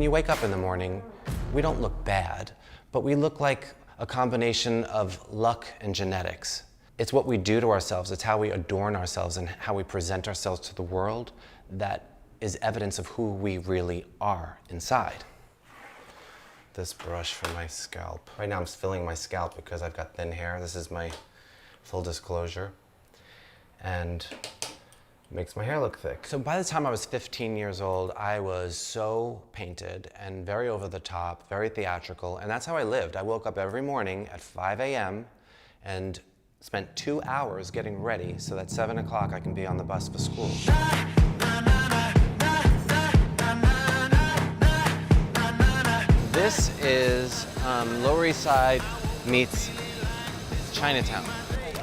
you wake up in the morning, we don't look bad, but we look like a combination of luck and genetics. It's what we do to ourselves, it's how we adorn ourselves and how we present ourselves to the world that is evidence of who we really are inside. This brush for my scalp. Right now I'm filling my scalp because I've got thin hair. This is my full disclosure. And it makes my hair look thick. So by the time I was 15 years old, I was so painted and very over the top, very theatrical, and that's how I lived. I woke up every morning at 5 a.m. and spent 2 hours getting ready so that 7 o'clock I can be on the bus for school. This is Lower East Side meets Chinatown.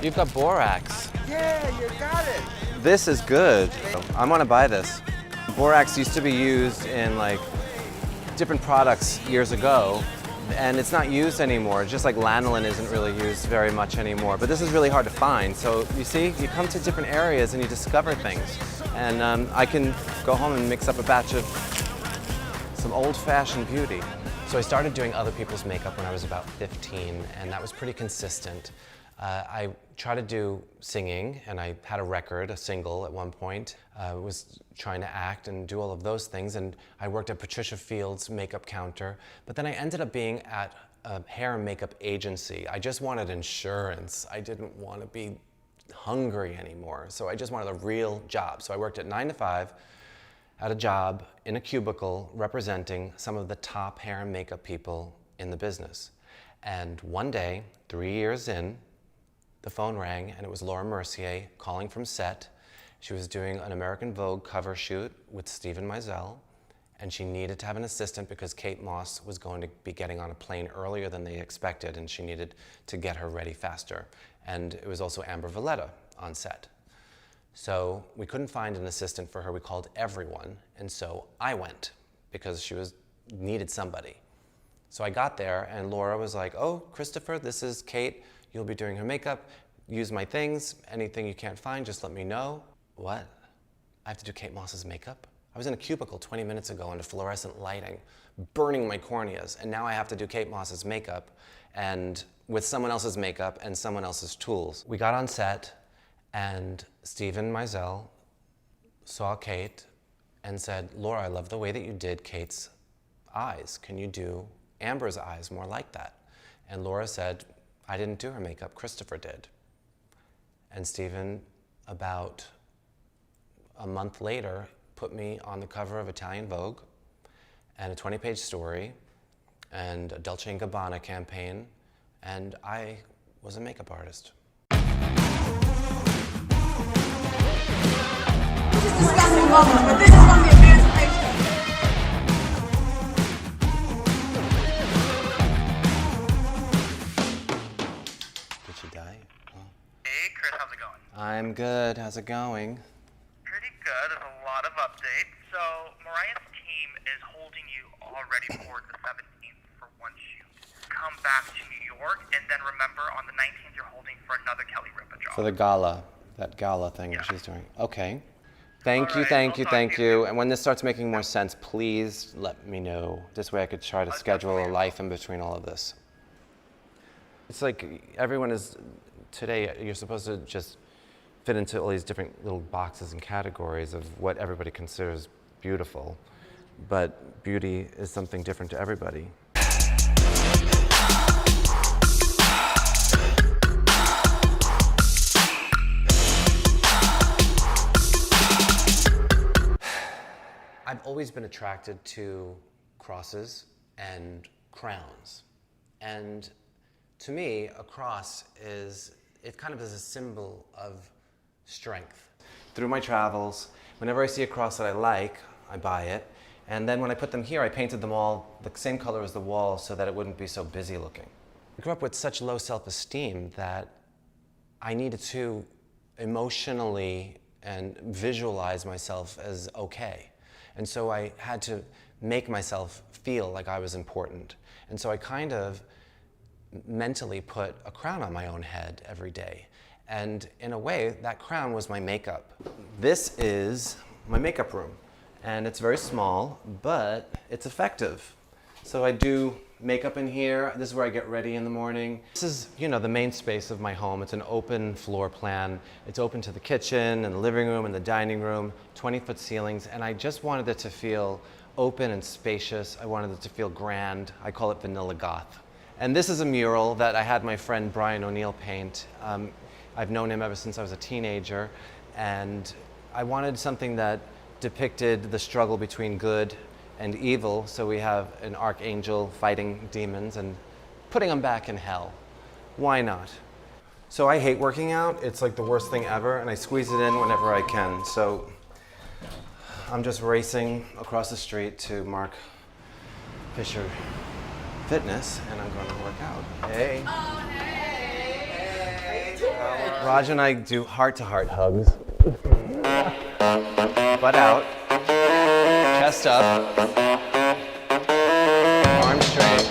You've got borax. Yeah, you got it. This is good. I want to buy this. Borax used to be used in like different products years ago, and it's not used anymore. Just like lanolin isn't really used very much anymore. But this is really hard to find. So you see, you come to different areas and you discover things. And I can go home and mix up a batch of some old-fashioned beauty. So I started doing other people's makeup when I was about 15, and that was pretty consistent. I tried to do singing, and I had a record, a single at one point. I was trying to act and do all of those things, and I worked at Patricia Field's makeup counter, but then I ended up being at a hair and makeup agency. I just wanted insurance. I didn't want to be hungry anymore, so I just wanted a real job. So I worked at 9 to 5 at a job in a cubicle representing some of the top hair and makeup people in the business. And one day, 3 years in, the phone rang and it was Laura Mercier calling from set. She was doing an American Vogue cover shoot with Steven Meisel, and she needed to have an assistant because Kate Moss was going to be getting on a plane earlier than they expected, and she needed to get her ready faster. And it was also Amber Valletta on set. So we couldn't find an assistant for her. We called everyone, and so I went because she needed somebody. So I got there, and Laura was like, "Oh, Kristofer, this is Kate. You'll be doing her makeup. Use my things. Anything you can't find, just let me know." What? I have to do Kate Moss's makeup? I was in a cubicle 20 minutes ago under fluorescent lighting, burning my corneas, and now I have to do Kate Moss's makeup and with someone else's makeup and someone else's tools. We got on set, and Steven Meisel saw Kate and said, "Laura, I love the way that you did Kate's eyes. Can you do Amber's eyes more like that?" And Laura said, "I didn't do her makeup, Kristofer did." And Steven, about a month later, put me on the cover of Italian Vogue and a 20-page story and a Dolce & Gabbana campaign, and I was a makeup artist. This is a disgusting moment, but this is going to be emancipation. Did she die? Oh. Hey, Chris, how's it going? I'm good. How's it going? Pretty good. There's a lot of updates. So, Mariah's team is holding you already for the 17th for one shoot. Come back to New York, and then remember, on the 19th, you're holding for another Kelly Ripa job. For the gala, that gala thing that she's doing. Okay. Thank All you, right, thank you, we'll talk thank to you you. And when this starts making more sense, please let me know. This way I could try to schedule a life in between all of this. It's like everyone is, today, you're supposed to just fit into all these different little boxes and categories of what everybody considers beautiful. But beauty is something different to everybody. I've always been attracted to crosses and crowns. And to me, a cross it kind of is a symbol of strength. Through my travels, whenever I see a cross that I like, I buy it. And then when I put them here, I painted them all the same color as the wall so that it wouldn't be so busy looking. I grew up with such low self-esteem that I needed to emotionally and visualize myself as okay. And so I had to make myself feel like I was important. And so I kind of mentally put a crown on my own head every day. And in a way, that crown was my makeup. This is my makeup room. and it's very small, but it's effective. So I do makeup in here. This is where I get ready in the morning. This is, you know, the main space of my home. It's an open floor plan. It's open to the kitchen and the living room and the dining room, 20-foot ceilings, and I just wanted it to feel open and spacious. I wanted it to feel grand. I call it vanilla goth. And this is a mural that I had my friend Brian O'Neill paint. I've known him ever since I was a teenager, and I wanted something that depicted the struggle between good and evil. So we have an archangel fighting demons and putting them back in hell. Why not? So I hate working out. It's like the worst thing ever, and I squeeze it in whenever I can. So I'm just racing across the street to Mark Fisher Fitness, and I'm going to work out. Hey. Oh, hey. Raj and I do heart-to-heart hugs. Butt out, chest up, arms straight.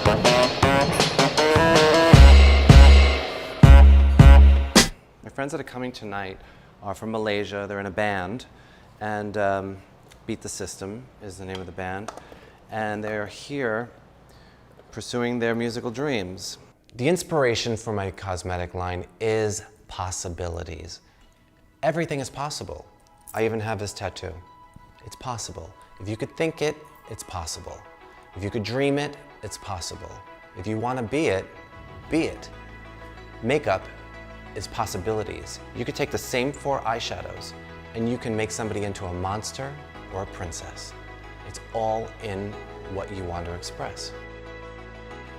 My friends that are coming tonight are from Malaysia. They're in a band, and Beat the System is the name of the band. And they're here pursuing their musical dreams. The inspiration for my cosmetic line is possibilities. Everything is possible. I even have this tattoo. It's possible. If you could think it, it's possible. If you could dream it, it's possible. If you want to be it, be it. Makeup is possibilities. You could take the same 4 eyeshadows and you can make somebody into a monster or a princess. It's all in what you want to express.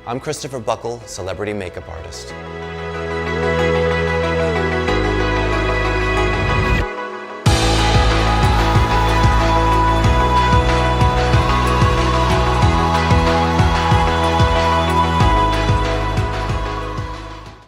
I'm Kristofer Buckle, celebrity makeup artist.